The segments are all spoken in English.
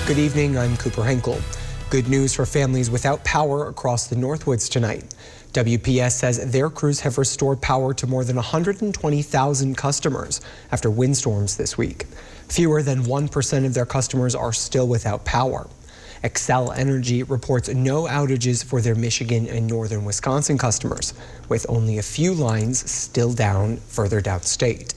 Good evening, I'm Cooper Henkel. Good news for families without power across the Northwoods tonight. WPS says their crews have restored power to more than 120,000 customers after windstorms this week. Fewer than 1% of their customers are still without power. Xcel Energy reports no outages for their Michigan and northern Wisconsin customers, with only a few lines still down further downstate.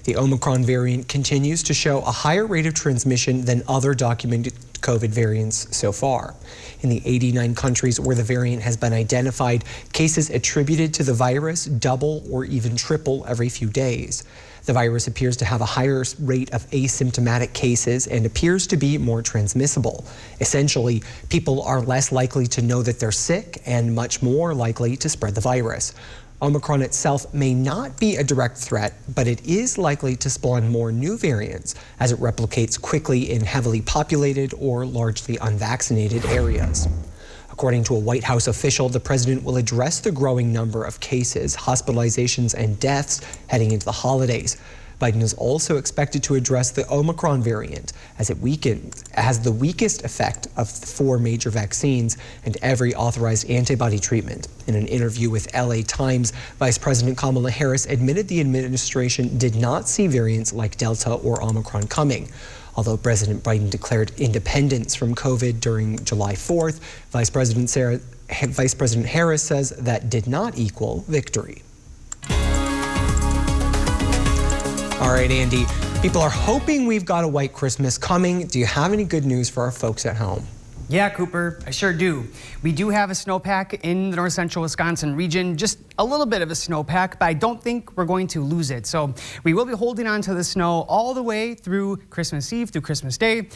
The Omicron variant continues to show a higher rate of transmission than other documented COVID variants so far. In the 89 countries where the variant has been identified, cases attributed to the virus double or even triple every few days. The virus appears to have a higher rate of asymptomatic cases and appears to be more transmissible. Essentially, people are less likely to know that they're sick and much more likely to spread the virus. Omicron itself may not be a direct threat, but it is likely to spawn more new variants as it replicates quickly in heavily populated or largely unvaccinated areas. According to a White House official, the president will address the growing number of cases, hospitalizations, and deaths heading into the holidays. Biden is also expected to address the Omicron variant as it has the weakest effect of the 4 major vaccines and every authorized antibody treatment. In an interview with LA Times, Vice President Kamala Harris admitted the administration did not see variants like Delta or Omicron coming. Although President Biden declared independence from COVID during July 4th, Vice President Harris says that did not equal victory. All right, Andy, people are hoping we've got a white Christmas coming. Do you have any good news for our folks at home? Yeah, Cooper, I sure do. We do have a snowpack in the north central Wisconsin region, just a little bit of a snowpack, but I don't think we're going to lose it. So we will be holding on to the snow all the way through Christmas Eve, through Christmas Day.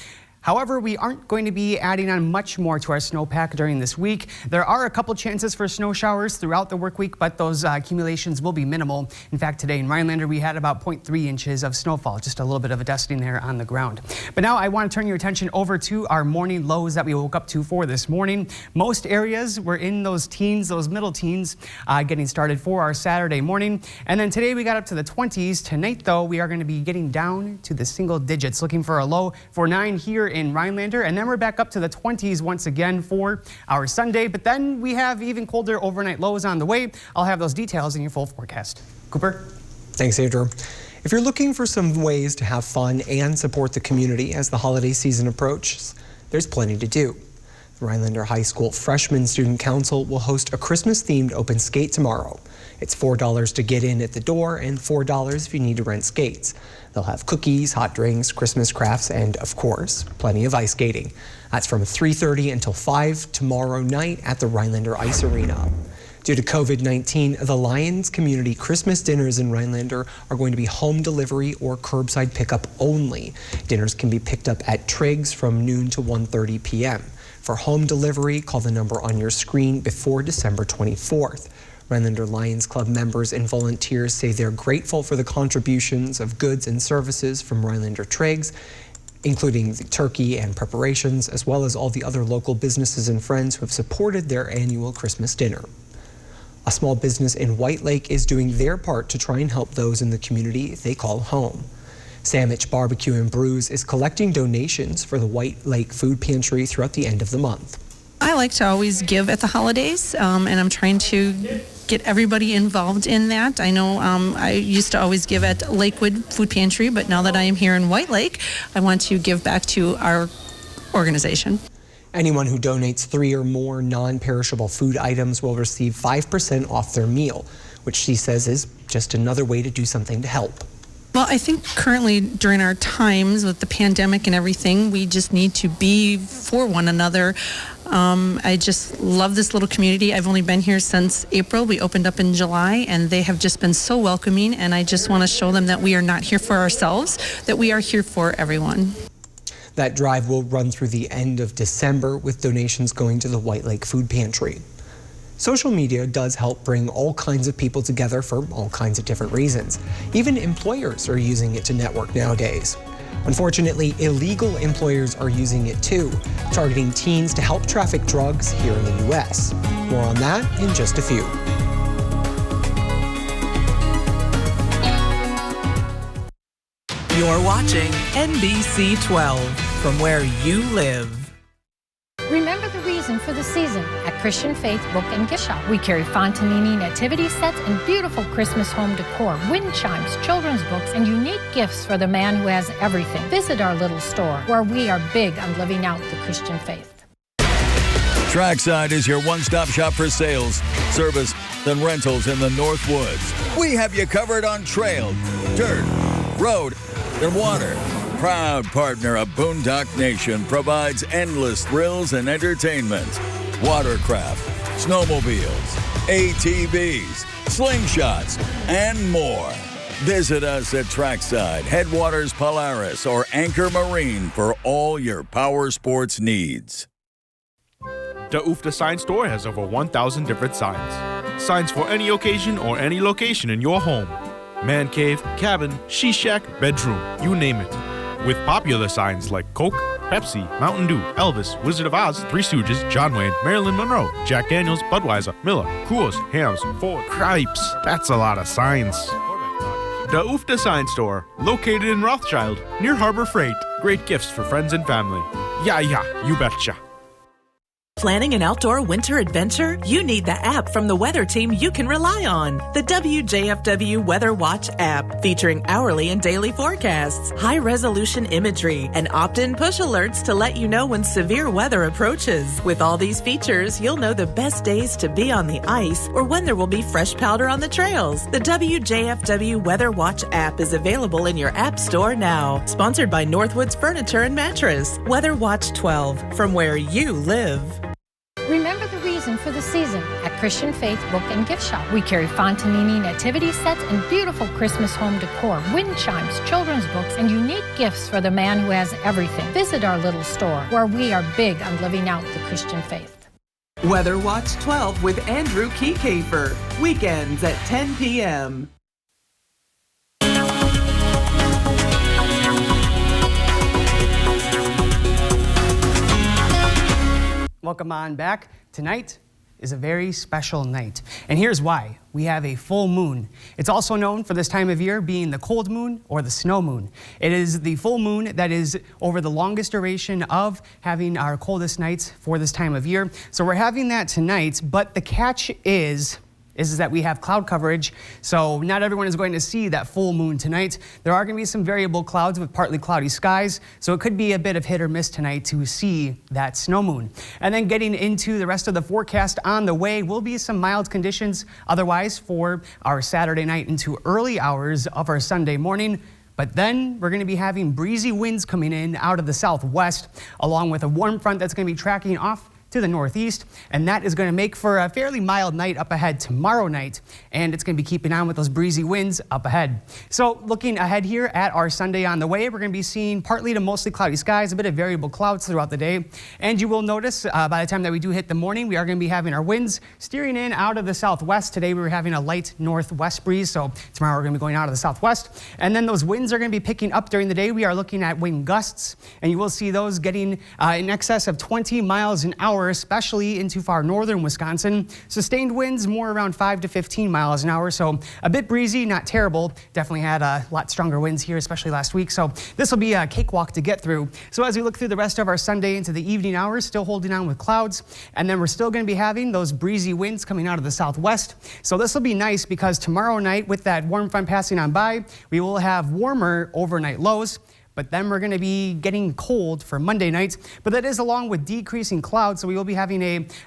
However, we aren't going to be adding on much more to our snowpack during this week. There are a couple chances for snow showers throughout the work week, but those accumulations will be minimal. In fact, today in Rhinelander, we had about 0.3 inches of snowfall, just a little bit of a dusting there on the ground. But now I want to turn your attention over to our morning lows that we woke up to for this morning. Most areas were in those teens, those middle teens, getting started for our Saturday morning. And then today we got up to the 20s. Tonight, though, we are going to be getting down to the single digits, looking for a low for 9 here in Rhinelander, and then we're back up to the 20s once again for our Sunday, but then we have even colder overnight lows on the way. I'll have those details in your full forecast. Cooper? Thanks, Andrew. If you're looking for some ways to have fun and support the community as the holiday season approaches, there's plenty to do. The Rhinelander High School Freshman Student Council will host a Christmas-themed open skate tomorrow. It's $4 to get in at the door and $4 if you need to rent skates. They'll have cookies, hot drinks, Christmas crafts, and, of course, plenty of ice skating. That's from 3:30 until 5 tomorrow night at the Rhinelander Ice Arena. Due to COVID-19, the Lions Community Christmas dinners in Rhinelander are going to be home delivery or curbside pickup only. Dinners can be picked up at Triggs from noon to 1:30 p.m. For home delivery, call the number on your screen before December 24th. Rhinelander Lions Club members and volunteers say they're grateful for the contributions of goods and services from Rhinelander Triggs, including the turkey and preparations, as well as all the other local businesses and friends who have supported their annual Christmas dinner. A small business in White Lake is doing their part to try and help those in the community they call home. Sandwich Barbecue and Brews is collecting donations for the White Lake Food Pantry throughout the end of the month. I like to always give at the holidays, and I'm trying to get everybody involved in that. I know I used to always give at Lakewood Food Pantry, but now that I am here in White Lake, I want to give back to our organization. Anyone who donates 3 or more non-perishable food items will receive 5% off their meal, which she says is just another way to do something to help. Well, I think currently during our times with the pandemic and everything, we just need to be for one another. I just love this little community. I've only been here since April. We opened up in July, and they have just been so welcoming, and I just want to show them that we are not here for ourselves, that we are here for everyone. That drive will run through the end of December, with donations going to the White Lake Food Pantry. Social media does help bring all kinds of people together for all kinds of different reasons. Even employers are using it to network nowadays. Unfortunately, illegal employers are using it too, targeting teens to help traffic drugs here in the U.S. More on that in just a few. You're watching NBC 12. from where you live. Remember the reason for the season at Christian Faith Book and Gift Shop. We carry Fontanini nativity sets and beautiful Christmas home decor, wind chimes, children's books, and unique gifts for the man who has everything. Visit our little store where we are big on living out the Christian faith. Trackside is your one-stop shop for sales, service, and rentals in the North Woods. We have you covered on trail, dirt, road, and water. Proud partner of Boondock Nation, provides endless thrills and entertainment. Watercraft, snowmobiles, ATVs, slingshots, and more. Visit us at Trackside, Headwaters Polaris, or Anchor Marine for all your power sports needs. The UFTA Sign Store has over 1,000 different signs. Signs for any occasion or any location in your home. Man cave, cabin, she shack, bedroom, you name it. With popular signs like Coke, Pepsi, Mountain Dew, Elvis, Wizard of Oz, Three Stooges, John Wayne, Marilyn Monroe, Jack Daniels, Budweiser, Miller, Coors, Hams, Ford, Cripes. That's a lot of signs. The UFTA Sign Store, located in Rothschild, near Harbor Freight. Great gifts for friends and family. Yeah, you betcha. Planning an outdoor winter adventure? You need the app from the weather team you can rely on. The WJFW Weather Watch app, featuring hourly and daily forecasts, high-resolution imagery, and opt-in push alerts to let you know when severe weather approaches. With all these features, you'll know the best days to be on the ice or when there will be fresh powder on the trails. The WJFW Weather Watch app is available in your app store now. Sponsored by Northwoods Furniture and Mattress. Weather Watch 12, from where you live. Remember the reason for the season at Christian Faith Book and Gift Shop. We carry Fontanini nativity sets and beautiful Christmas home decor, wind chimes, children's books, and unique gifts for the man who has everything. Visit our little store where we are big on living out the Christian faith. Weather Watch 12 with Andrew Kiekefer. Weekends at 10 p.m. Welcome on back. Tonight is a very special night, and here's why. We have a full moon. It's also known for this time of year being the cold moon or the snow moon. It is the full moon that is over the longest duration of having our coldest nights for this time of year. So we're having that tonight, but the catch is that we have cloud coverage, so not everyone is going to see that full moon tonight. There are going to be some variable clouds with partly cloudy skies, so it could be a bit of hit or miss tonight to see that snow moon. And then getting into the rest of the forecast on the way will be some mild conditions otherwise for our Saturday night into early hours of our Sunday morning. But then we're going to be having breezy winds coming in out of the southwest, along with a warm front that's going to be tracking off to the northeast, and that is going to make for a fairly mild night up ahead tomorrow night, and it's going to be keeping on with those breezy winds up ahead. So looking ahead here at our Sunday on the way, we're going to be seeing partly to mostly cloudy skies, a bit of variable clouds throughout the day, and you will notice by the time that we do hit the morning, we are going to be having our winds steering in out of the southwest. Today we were having a light northwest breeze, so tomorrow we're going to be going out of the southwest, and then those winds are going to be picking up during the day. We are looking at wind gusts, and you will see those getting in excess of 20 miles an hour, especially into far northern Wisconsin. Sustained winds more around 5 to 15 miles an hour, so a bit breezy, not terrible. Definitely had a lot stronger winds here, especially last week, so this will be a cakewalk to get through. So as we look through the rest of our Sunday into the evening hours, still holding on with clouds, and then we're still going to be having those breezy winds coming out of the southwest. So this will be nice because tomorrow night, with that warm front passing on by, we will have warmer overnight lows. But then we're going to be getting cold for Monday night. But that is along with decreasing clouds, so we will be having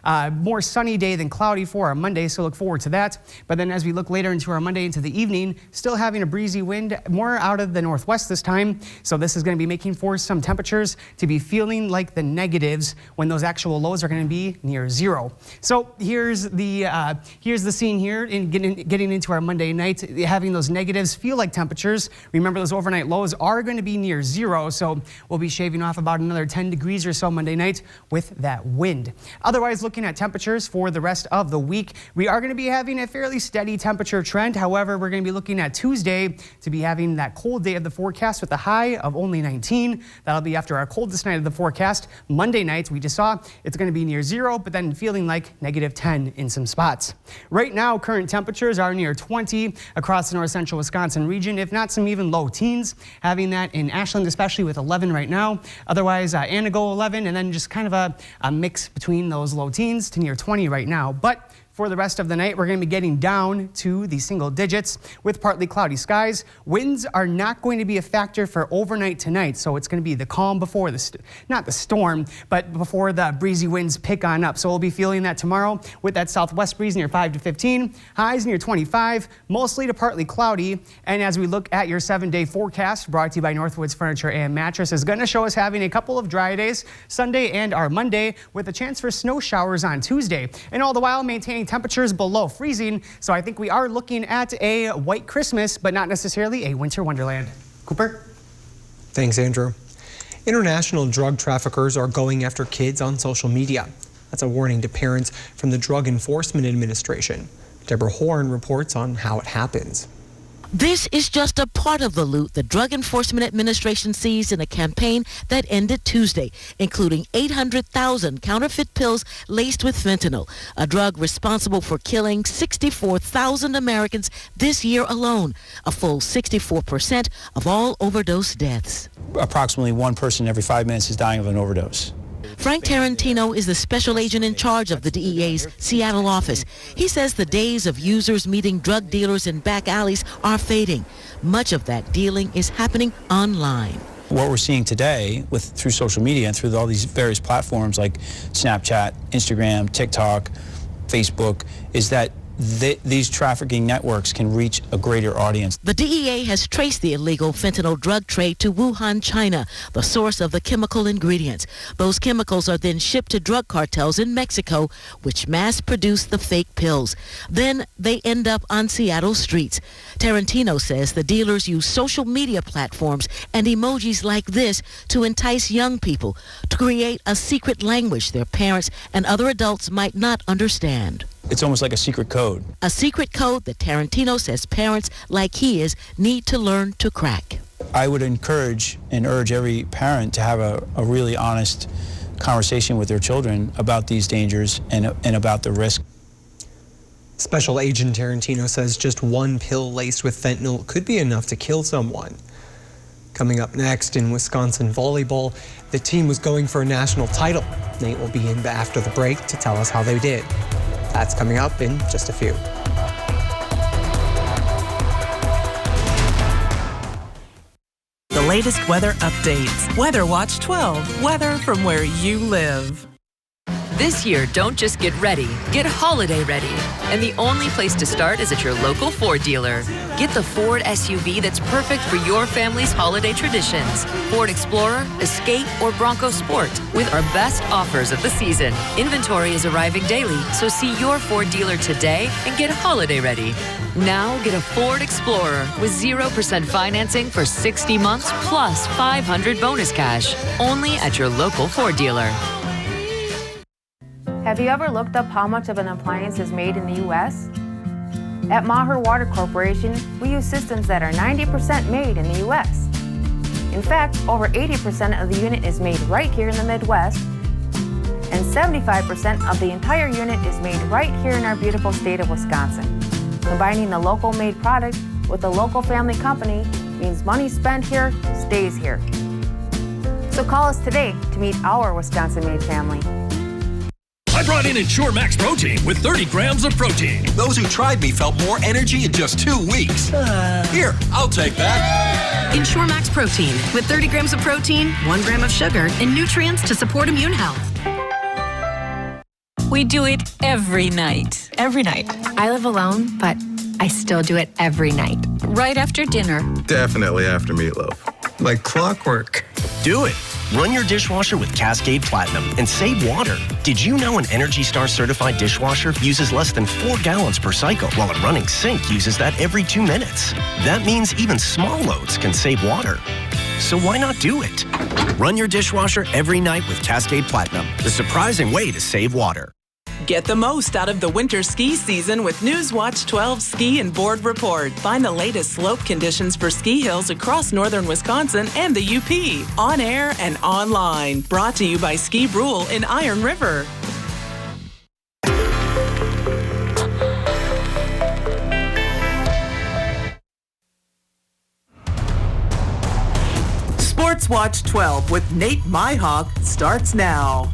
a more sunny day than cloudy for our Monday, so look forward to that. But then as we look later into our Monday into the evening, still having a breezy wind, more out of the northwest this time. So this is going to be making for some temperatures to be feeling like the negatives when those actual lows are going to be near zero. So here's the scene here in getting into our Monday night, having those negatives feel like temperatures. Remember, those overnight lows are going to be near zero, so we'll be shaving off about another 10 degrees or so Monday night with that wind. Otherwise, looking at temperatures for the rest of the week, we are going to be having a fairly steady temperature trend. However, we're going to be looking at Tuesday to be having that cold day of the forecast with a high of only 19. That'll be after our coldest night of the forecast. Monday night, we just saw it's going to be near zero, but then feeling like negative 10 in some spots. Right now, current temperatures are near 20 across the north central Wisconsin region, if not some even low teens, having that in Ashland especially with 11 right now. Otherwise, Anago 11, and then just kind of a mix between those low teens to near 20 right now. But for the rest of the night, we're going to be getting down to the single digits with partly cloudy skies. Winds are not going to be a factor for overnight tonight, so it's going to be the calm before not the storm, but before the breezy winds pick on up. So we'll be feeling that tomorrow with that southwest breeze near 5 to 15, highs near 25, mostly to partly cloudy. And as we look at your 7-day forecast, brought to you by Northwoods Furniture and Mattress, is going to show us having a couple of dry days, Sunday and our Monday, with a chance for snow showers on Tuesday. And all the while maintaining temperatures below freezing, so I think we are looking at a white Christmas, but not necessarily a winter wonderland. Cooper? Thanks, Andrew. International drug traffickers are going after kids on social media. That's a warning to parents from the Drug Enforcement Administration. Deborah Horn reports on how it happens. This is just a part of the loot the Drug Enforcement Administration seized in a campaign that ended Tuesday, including 800,000 counterfeit pills laced with fentanyl, a drug responsible for killing 64,000 Americans this year alone, a full 64% of all overdose deaths. Approximately one person every 5 minutes is dying of an overdose. Frank Tarantino is the special agent in charge of the DEA's Seattle office. He says the days of users meeting drug dealers in back alleys are fading. Much of that dealing is happening online. What we're seeing today through social media and through all these various platforms like Snapchat, Instagram, TikTok, Facebook, is that these trafficking networks can reach a greater audience. The DEA has traced the illegal fentanyl drug trade to Wuhan, China, the source of the chemical ingredients. Those chemicals are then shipped to drug cartels in Mexico, which mass produce the fake pills. Then they end up on Seattle streets. Tarantino says the dealers use social media platforms and emojis like this to entice young people, to create a secret language their parents and other adults might not understand. It's almost like a secret code. A secret code that Tarantino says parents like he is need to learn to crack. I would encourage and urge every parent to have a really honest conversation with their children about these dangers and about the risk. Special Agent Tarantino says just one pill laced with fentanyl could be enough to kill someone. Coming up next in Wisconsin volleyball, the team was going for a national title. Nate will be in after the break to tell us how they did. That's coming up in just a few. The latest weather updates. Weather Watch 12. Weather from where you live. This year, don't just get ready, get holiday ready. And the only place to start is at your local Ford dealer. Get the Ford SUV that's perfect for your family's holiday traditions. Ford Explorer, Escape, or Bronco Sport with our best offers of the season. Inventory is arriving daily, so see your Ford dealer today and get holiday ready. Now get a Ford Explorer with 0% financing for 60 months plus $500 bonus cash. Only at your local Ford dealer. Have you ever looked up how much of an appliance is made in the U.S.? At Maher Water Corporation, we use systems that are 90% made in the U.S. In fact, over 80% of the unit is made right here in the Midwest, and 75% of the entire unit is made right here in our beautiful state of Wisconsin. Combining the local made product with a local family company means money spent here stays here. So call us today to meet our Wisconsin made family. I brought in Ensure Max Protein with 30 grams of protein. Those who tried me felt more energy in just 2 weeks. Here, I'll take that. Ensure Max Protein with 30 grams of protein, 1 gram of sugar, and nutrients to support immune health. We do it every night. Every night. I live alone, but I still do it every night. Right after dinner. Definitely after meatloaf. Like clockwork. Do it. Run your dishwasher with Cascade Platinum and save water. Did you know an Energy Star certified dishwasher uses less than 4 gallons per cycle, while a running sink uses that every 2 minutes? That means even small loads can save water. So why not do it? Run your dishwasher every night with Cascade Platinum, the surprising way to save water. Get the most out of the winter ski season with Newswatch12 Ski and Board Report. Find the latest slope conditions for ski hills across northern Wisconsin and the UP. On air and online. Brought to you by Ski Brule in Iron River. Newswatch 12 with Nate Myhawk starts now.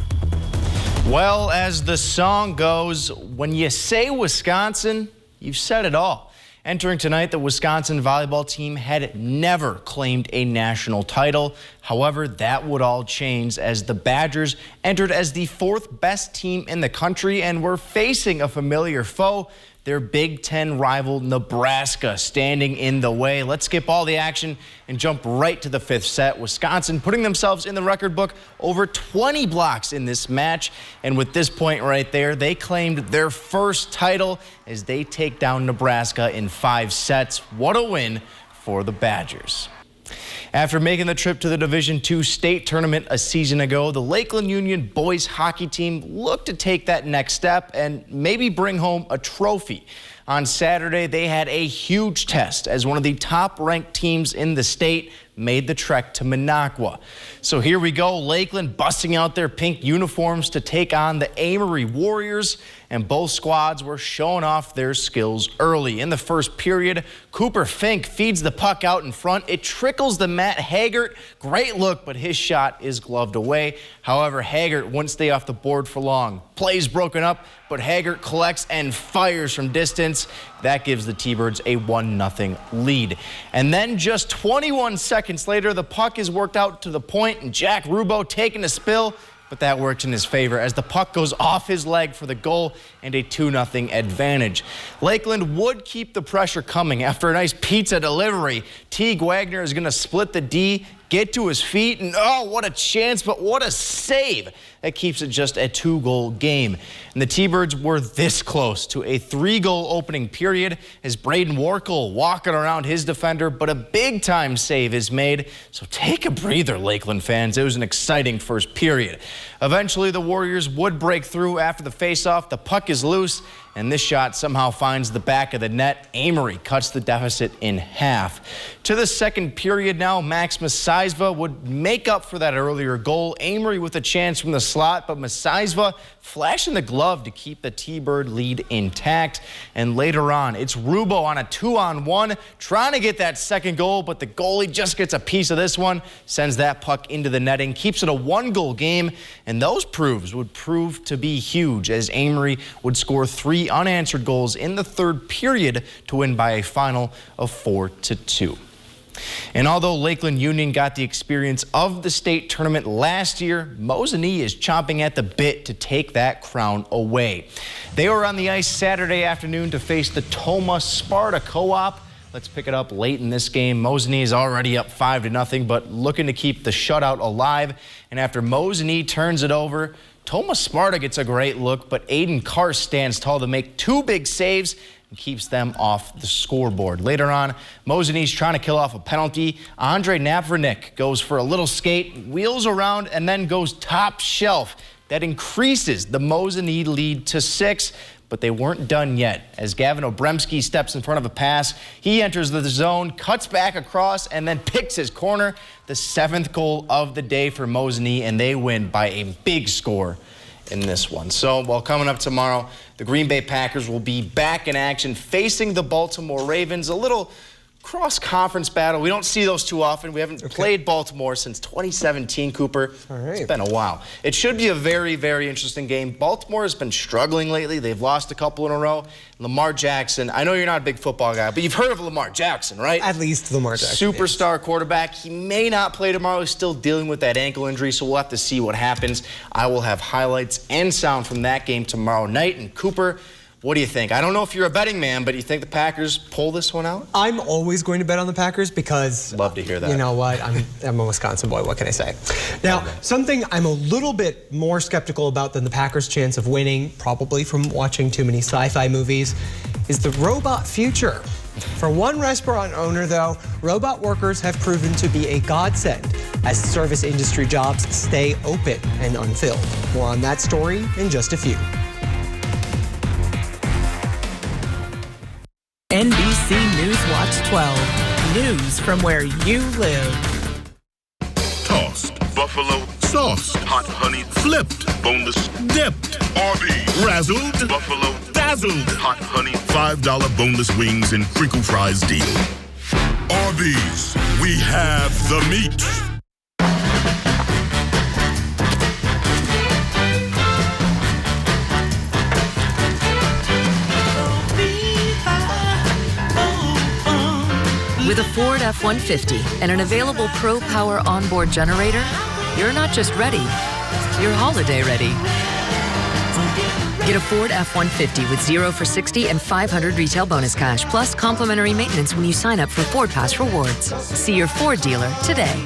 Well, as the song goes, when you say Wisconsin, you've said it all. Entering tonight, the Wisconsin volleyball team had never claimed a national title. However, that would all change as the Badgers entered as the 4th best team in the country and were facing a familiar foe, their Big Ten rival Nebraska, standing in the way. Let's skip all the action and jump right to the 5th set. Wisconsin putting themselves in the record book over 20 blocks in this match. And with this point right there, they claimed their first title as they take down Nebraska in 5 sets. What a win for the Badgers. After making the trip to the Division II state tournament a season ago, the Lakeland Union boys hockey team looked to take that next step and maybe bring home a trophy. On Saturday, they had a huge test as one of the top-ranked teams in the state made the trek to Minocqua. So here we go, Lakeland busting out their pink uniforms to take on the Amory Warriors, and both squads were showing off their skills early. In the first period, Cooper Fink feeds the puck out in front. It trickles to Matt Haggart. Great look, but his shot is gloved away. However, Haggart wouldn't stay off the board for long. Play's broken up, but Haggart collects and fires from distance. That gives the T-Birds a 1-0 lead. And then just 21 seconds later, the puck is worked out to the point, and Jack Rubo taking a spill, but that works in his favor as the puck goes off his leg for the goal and a 2-0 advantage. Lakeland would keep the pressure coming after a nice pizza delivery. Teague Wagner is going to split the D, get to his feet, and oh, what a chance, but what a save. That keeps it just a 2-goal game. And the T-Birds were this close to a 3-goal opening period as Braden Warkle walking around his defender, but a big-time save is made. So take a breather, Lakeland fans. It was an exciting first period. Eventually, the Warriors would break through after the faceoff. The puck is loose, and this shot somehow finds the back of the net. Amory cuts the deficit in half. To the second period now, Max Masizva would make up for that earlier goal. Amory with a chance from the slot, but Masizva flashing the glove to keep the T-Bird lead intact. And later on, it's Rubo on a 2-on-1, trying to get that second goal, but the goalie just gets a piece of this one, sends that puck into the netting, keeps it a 1-goal game, and those proves would prove to be huge as Amory would score 3 unanswered goals in the third period to win by a final of 4-2. And although Lakeland Union got the experience of the state tournament last year, Mosinee is chomping at the bit to take that crown away. They were on the ice Saturday afternoon to face the Toma Sparta Co-op. Let's pick it up late in this game. Mosinee is already up 5-0, but looking to keep the shutout alive. And after Mosinee turns it over, Toma Sparta gets a great look, but Aiden Carr stands tall to make 2 big saves and keeps them off the scoreboard. Later on, Mosinee's trying to kill off a penalty. Andre Navrnik goes for a little skate, wheels around, and then goes top shelf. That increases the Mosinee lead to 6, but they weren't done yet. As Gavin Obremski steps in front of a pass, he enters the zone, cuts back across, and then picks his corner. The 7th goal of the day for Mosinee, and they win by a big score in this one. So, well, coming up tomorrow, the Green Bay Packers will be back in action facing the Baltimore Ravens. A little cross-conference battle. We don't see those too often. We haven't played Baltimore since 2017, Cooper. All right. It's been a while. It should be a very, very interesting game. Baltimore has been struggling lately. They've lost a couple in a row. Lamar Jackson, I know you're not a big football guy, but you've heard of Lamar Jackson, right? At least Lamar Jackson. Superstar quarterback. He may not play tomorrow. He's still dealing with that ankle injury, so we'll have to see what happens. I will have highlights and sound from that game tomorrow night. And Cooper, what do you think? I don't know if you're a betting man, but do you think the Packers pull this one out? I'm always going to bet on the Packers because... Love to hear that. You know what? I'm a Wisconsin boy. What can I say? Now, something I'm a little bit more skeptical about than the Packers' chance of winning, probably from watching too many sci-fi movies, is the robot future. For one restaurant owner, though, robot workers have proven to be a godsend as service industry jobs stay open and unfilled. More on that story in just a few. NBC Newswatch 12. News from where you live. Tossed, buffalo, sauced, hot honey, flipped, boneless, dipped, Arby's, razzled, buffalo, dazzled, hot honey, $5 boneless wings and crinkle fries deal. Arby's, we have the meat. With a Ford F-150 and an available Pro Power onboard generator, you're not just ready, you're holiday ready. Get a Ford F-150 with 0 for 60 and 500 retail bonus cash, plus complimentary maintenance when you sign up for Ford Pass Rewards. See your Ford dealer today.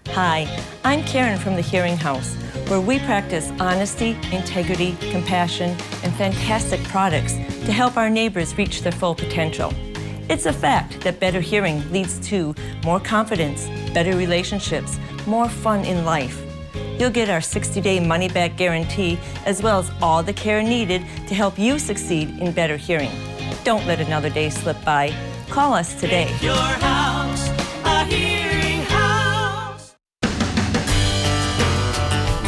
Hi, I'm Karen from the Hearing House, where we practice honesty, integrity, compassion, and fantastic products to help our neighbors reach their full potential. It's a fact that better hearing leads to more confidence, better relationships, more fun in life. You'll get our 60-day money-back guarantee, as well as all the care needed to help you succeed in better hearing. Don't let another day slip by. Call us today. Make your house a hearing house.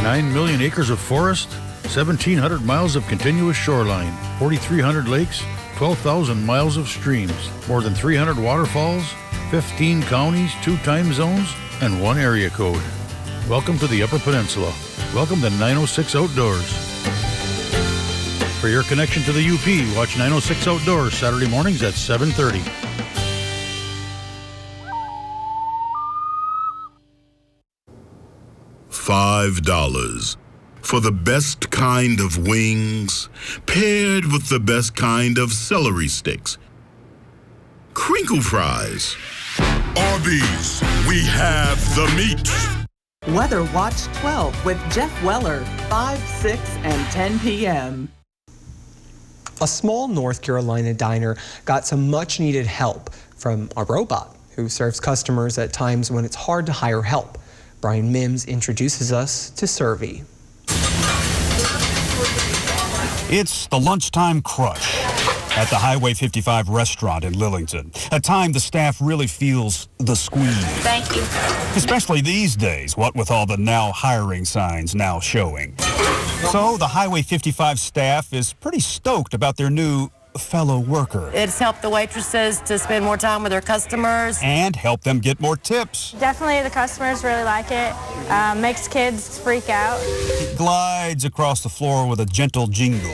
9 million acres of forest, 1,700 miles of continuous shoreline, 4,300 lakes, 12,000 miles of streams, more than 300 waterfalls, 15 counties, 2 time zones, and 1 area code. Welcome to the Upper Peninsula. Welcome to 906 Outdoors. For your connection to the UP, watch 906 Outdoors Saturday mornings at 7:30. $5 for the best kind of wings, paired with the best kind of celery sticks. Crinkle fries. Arby's, we have the meat. Weather Watch 12 with Jeff Weller, 5, 6, and 10 p.m. A small North Carolina diner got some much-needed help from a robot who serves customers at times when it's hard to hire help. Brian Mims introduces us to Servy. It's the lunchtime crush at the Highway 55 restaurant in Lillington, a time the staff really feels the squeeze. Thank you. Especially these days, what with all the now hiring signs now showing. So the Highway 55 staff is pretty stoked about their new fellow worker. It's helped the waitresses to spend more time with their customers. And help them get more tips. Definitely the customers really like it. Makes kids freak out. It glides across the floor with a gentle jingle.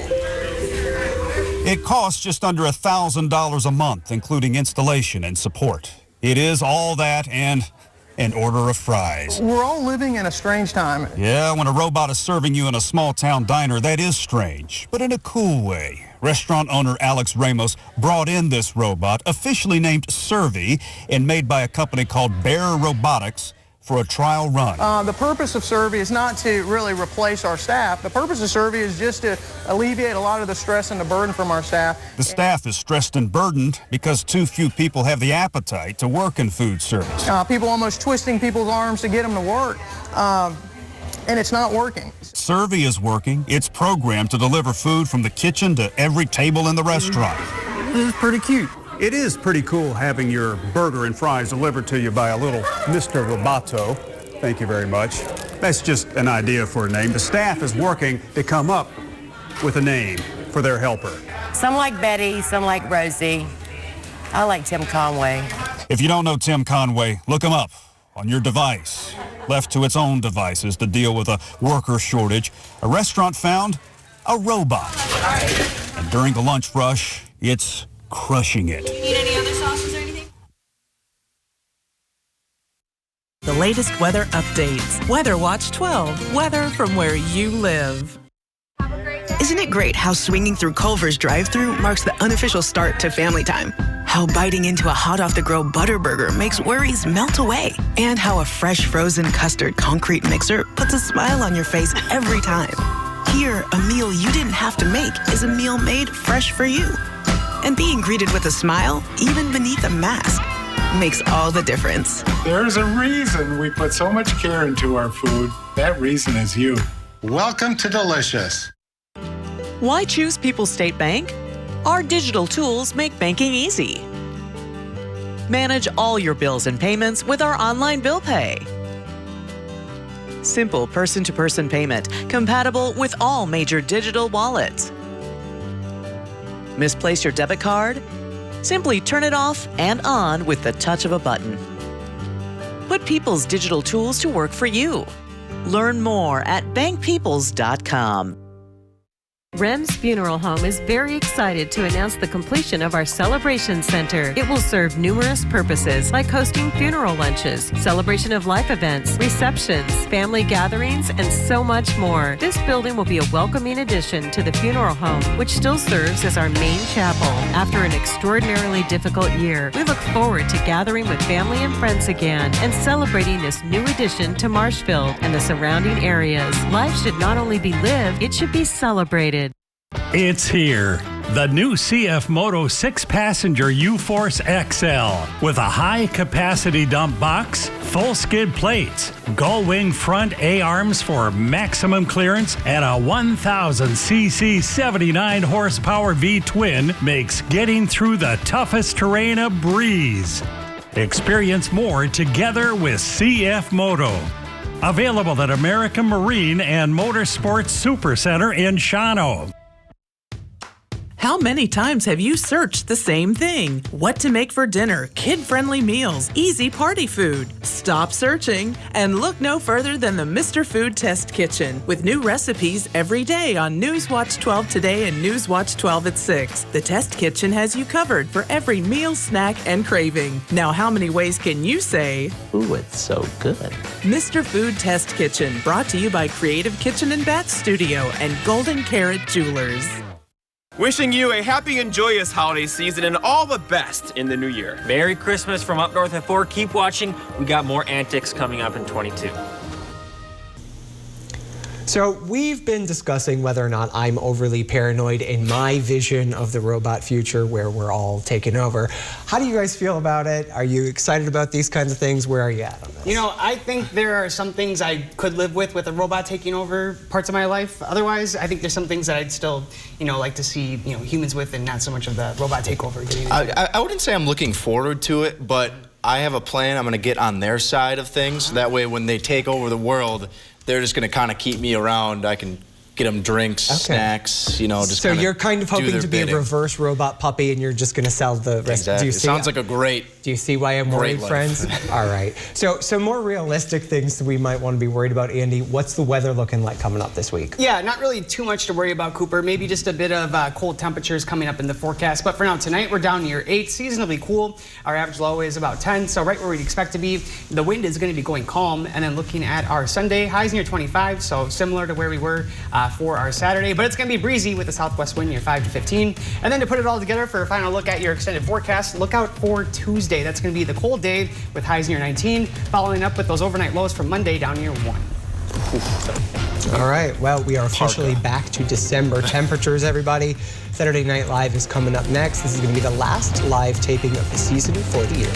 It costs just under $1,000 a month, including installation and support. It is all that and an order of fries. We're all living in a strange time. Yeah, when a robot is serving you in a small-town diner, that is strange, but in a cool way. Restaurant owner Alex Ramos brought in this robot, officially named Servy, and made by a company called Bear Robotics, for a trial run. The purpose of Servy is not to really replace our staff. The purpose of Servy is just to alleviate a lot of the stress and the burden from our staff. The staff is stressed and burdened because too few people have the appetite to work in food service. People almost twisting people's arms to get them to work, and it's not working. Servy is working. It's programmed to deliver food from the kitchen to every table in the restaurant. This is pretty cute. It is pretty cool having your burger and fries delivered to you by a little Mr. Roboto. Thank you very much. That's just an idea for a name. The staff is working to come up with a name for their helper. Some like Betty, some like Rosie. I like Tim Conway. If you don't know Tim Conway, look him up on your device. Left to its own devices to deal with a worker shortage, a restaurant found a robot. And during the lunch rush, it's crushing it. Need any other sauces or anything? The latest weather updates. Weather Watch 12. Weather from where you live. Isn't it great how swinging through Culver's drive-thru marks the unofficial start to family time? How biting into a hot-off-the-grill Butterburger makes worries melt away? And how a fresh frozen custard concrete mixer puts a smile on your face every time. Here, a meal you didn't have to make is a meal made fresh for you. And being greeted with a smile, even beneath a mask, makes all the difference. There's a reason we put so much care into our food. That reason is you. Welcome to Delicious. Why choose People's State Bank? Our digital tools make banking easy. Manage all your bills and payments with our online bill pay. Simple person-to-person payment, compatible with all major digital wallets. Misplace your debit card? Simply turn it off and on with the touch of a button. Put People's digital tools to work for you. Learn more at bankpeoples.com. Rem's Funeral Home is very excited to announce the completion of our Celebration Center. It will serve numerous purposes like hosting funeral lunches, celebration of life events, receptions, family gatherings, and so much more. This building will be a welcoming addition to the funeral home, which still serves as our main chapel. After an extraordinarily difficult year, we look forward to gathering with family and friends again and celebrating this new addition to Marshfield and the surrounding areas. Life should not only be lived, it should be celebrated. It's here. The new CF Moto 6-passenger U-Force XL with a high-capacity dump box, full skid plates, gull-wing front A-arms for maximum clearance, and a 1,000cc 79-horsepower V-twin makes getting through the toughest terrain a breeze. Experience more together with CF Moto. Available at American Marine and Motorsports Supercenter in Shawano. How many times have you searched the same thing? What to make for dinner, kid-friendly meals, easy party food. Stop searching and look no further than the Mr. Food Test Kitchen with new recipes every day on Newswatch12 Today and Newswatch12 at 6. The Test Kitchen has you covered for every meal, snack, and craving. Now, how many ways can you say, "Ooh, it's so good"? Mr. Food Test Kitchen, brought to you by Creative Kitchen and Bath Studio and Golden Carrot Jewelers. Wishing you a happy and joyous holiday season and all the best in the new year. Merry Christmas from up north at 4. Keep watching. We got more antics coming up in 22. So we've been discussing whether or not I'm overly paranoid in my vision of the robot future where we're all taken over. How do you guys feel about it? Are you excited about these kinds of things? Where are you at on this? You know, I think there are some things I could live with a robot taking over parts of my life. Otherwise, I think there's some things that I'd still, like to see, humans with and not so much of the robot takeover. I wouldn't say I'm looking forward to it, but I have a plan. I'm going to get on their side of things. That way, when they take over the world, they're just going to kind of keep me around. I can get them drinks, snacks, just So you're kind of hoping to be a reverse robot puppy and you're just going to sell the rest. Exactly. Do you It sounds like a great. Do you see why I'm worried, friends? All right. So more realistic things that we might want to be worried about, Andy. What's the weather looking like coming up this week? Yeah, not really too much to worry about, Cooper. Maybe just a bit of cold temperatures coming up in the forecast. But for now, tonight we're down near 8, seasonably cool. Our average low is about 10, so right where we'd expect to be. The wind is going to be going calm. And then looking at our Sunday, highs near 25, so similar to where we were for our Saturday. But it's going to be breezy with a southwest wind near 5 to 15. And then to put it all together for a final look at your extended forecast, look out for Tuesday. That's going to be the cold day with highs near 19, following up with those overnight lows from Monday down near 1. All right, well, we are officially back to December temperatures, everybody. Saturday Night Live is coming up next. This is going to be the last live taping of the season for the year.